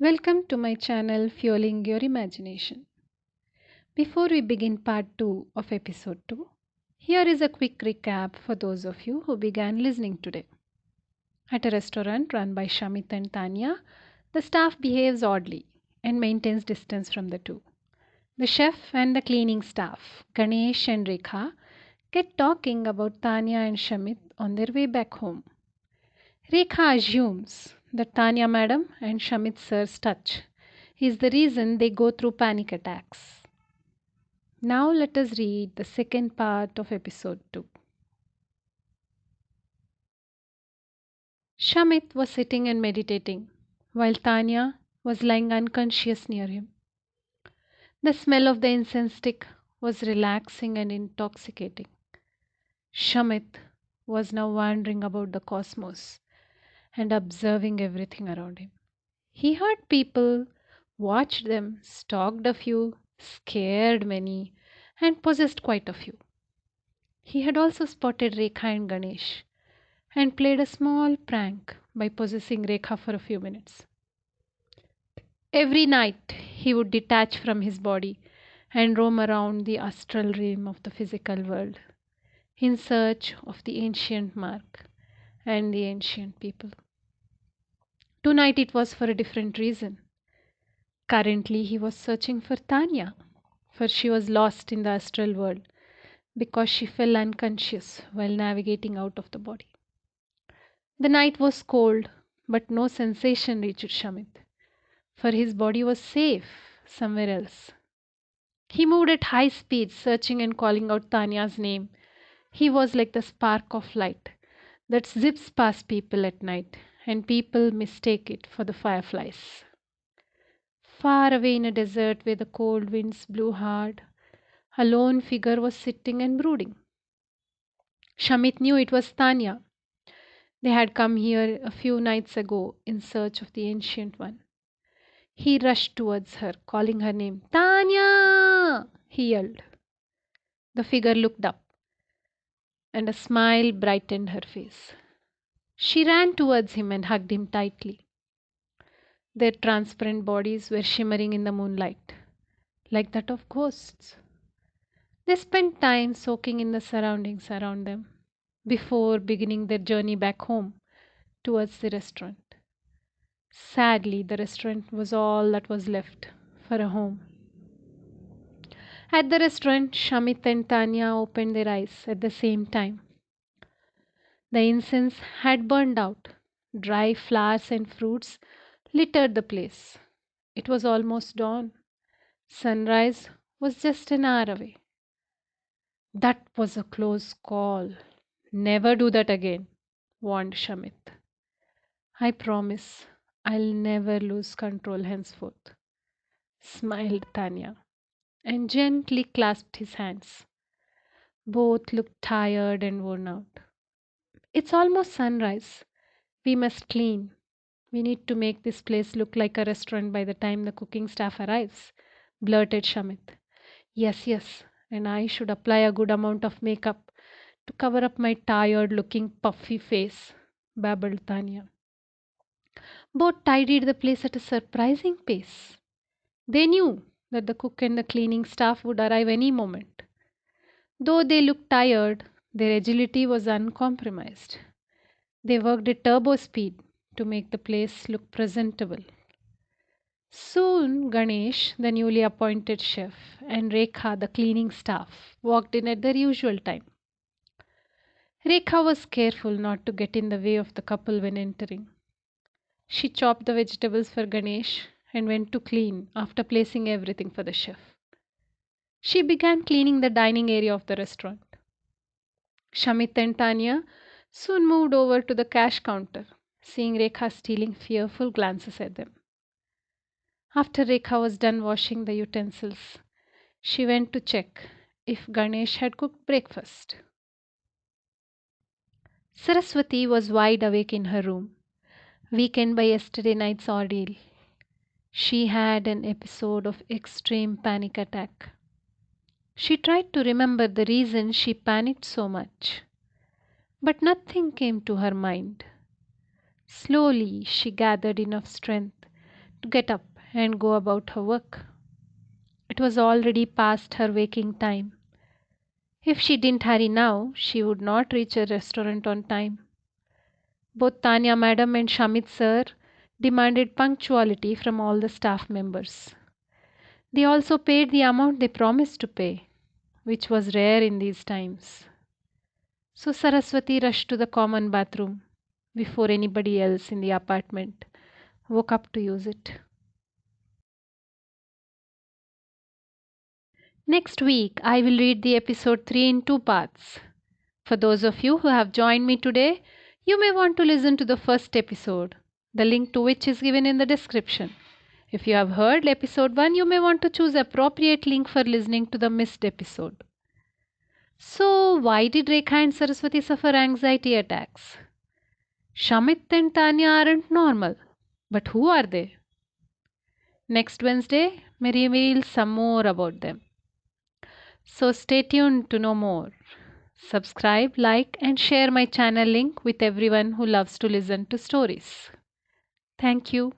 Welcome to my channel Fueling Your Imagination. Before we begin part 2 of episode 2, here is a quick recap for those of you who began listening today. At a restaurant run by Shamit and Tanya, the staff behaves oddly and maintains distance from the two. The chef and the cleaning staff, Ganesh and Rekha, get talking about Tanya and Shamit on their way back home. Rekha assumes that Tanya madam and Shamit sir's touch is the reason they go through panic attacks. Now let us read the second part of episode 2. Shamit was sitting and meditating, while Tanya was lying unconscious near him. The smell of the incense stick was relaxing and intoxicating. Shamit was now wandering about the cosmos and observing everything around him. He heard people, watched them, stalked a few, scared many, and possessed quite a few. He had also spotted Rekha and Ganesh and played a small prank by possessing Rekha for a few minutes. Every night he would detach from his body and roam around the astral realm of the physical world in search of the ancient mark and the ancient people. Tonight it was for a different reason. Currently he was searching for Tanya, for she was lost in the astral world because she fell unconscious while navigating out of the body. The night was cold, but no sensation reached Shamit, for his body was safe somewhere else. He moved at high speed, searching and calling out Tanya's name. He was like the spark of light that zips past people at night, and people mistake it for the fireflies. Far away in a desert where the cold winds blew hard, a lone figure was sitting and brooding. Shamit knew it was Tanya. They had come here a few nights ago in search of the ancient one. He rushed towards her, calling her name. Tanya! He yelled. The figure looked up, and a smile brightened her face. She ran towards him and hugged him tightly. Their transparent bodies were shimmering in the moonlight, like that of ghosts. They spent time soaking in the surroundings around them before beginning their journey back home towards the restaurant. Sadly, the restaurant was all that was left for a home. At the restaurant, Shamit and Tanya opened their eyes at the same time. The incense had burned out. Dry flowers and fruits littered the place. It was almost dawn. Sunrise was just an hour away. That was a close call. Never do that again, warned Shamit. I promise I'll never lose control henceforth, smiled Tanya, and gently clasped his hands. Both looked tired and worn out. It's almost sunrise. We must clean. We need to make this place look like a restaurant by the time the cooking staff arrives, blurted Shamit. Yes, yes, and I should apply a good amount of makeup to cover up my tired looking puffy face, babbled Tanya. Both tidied the place at a surprising pace. They knew that the cook and the cleaning staff would arrive any moment. Though they looked tired, their agility was uncompromised. They worked at turbo speed to make the place look presentable. Soon Ganesh, the newly appointed chef, and Rekha, the cleaning staff, walked in at their usual time. Rekha was careful not to get in the way of the couple when entering. She chopped the vegetables for Ganesh and went to clean after placing everything for the chef. She began cleaning the dining area of the restaurant. Shamit and Tanya soon moved over to the cash counter, seeing Rekha stealing fearful glances at them. After Rekha was done washing the utensils, she went to check if Ganesh had cooked breakfast. Saraswati was wide awake in her room, weakened by yesterday night's ordeal. She had an episode of extreme panic attack. She tried to remember the reason she panicked so much, but nothing came to her mind. Slowly, she gathered enough strength to get up and go about her work. It was already past her waking time. If she didn't hurry now, she would not reach a restaurant on time. Both Tanya Madam and Shamit Sir demanded punctuality from all the staff members. They also paid the amount they promised to pay, which was rare in these times. So Saraswati rushed to the common bathroom before anybody else in the apartment woke up to use it. Next week, I will read the episode 3 in two parts. For those of you who have joined me today, you may want to listen to the first episode, the link to which is given in the description. If you have heard episode 1, you may want to choose appropriate link for listening to the missed episode. So, why did Rekha and Saraswati suffer anxiety attacks? Shamit and Tanya aren't normal. But who are they? Next Wednesday, may reveal some more about them. So stay tuned to know more. Subscribe, like, and share my channel link with everyone who loves to listen to stories. Thank you.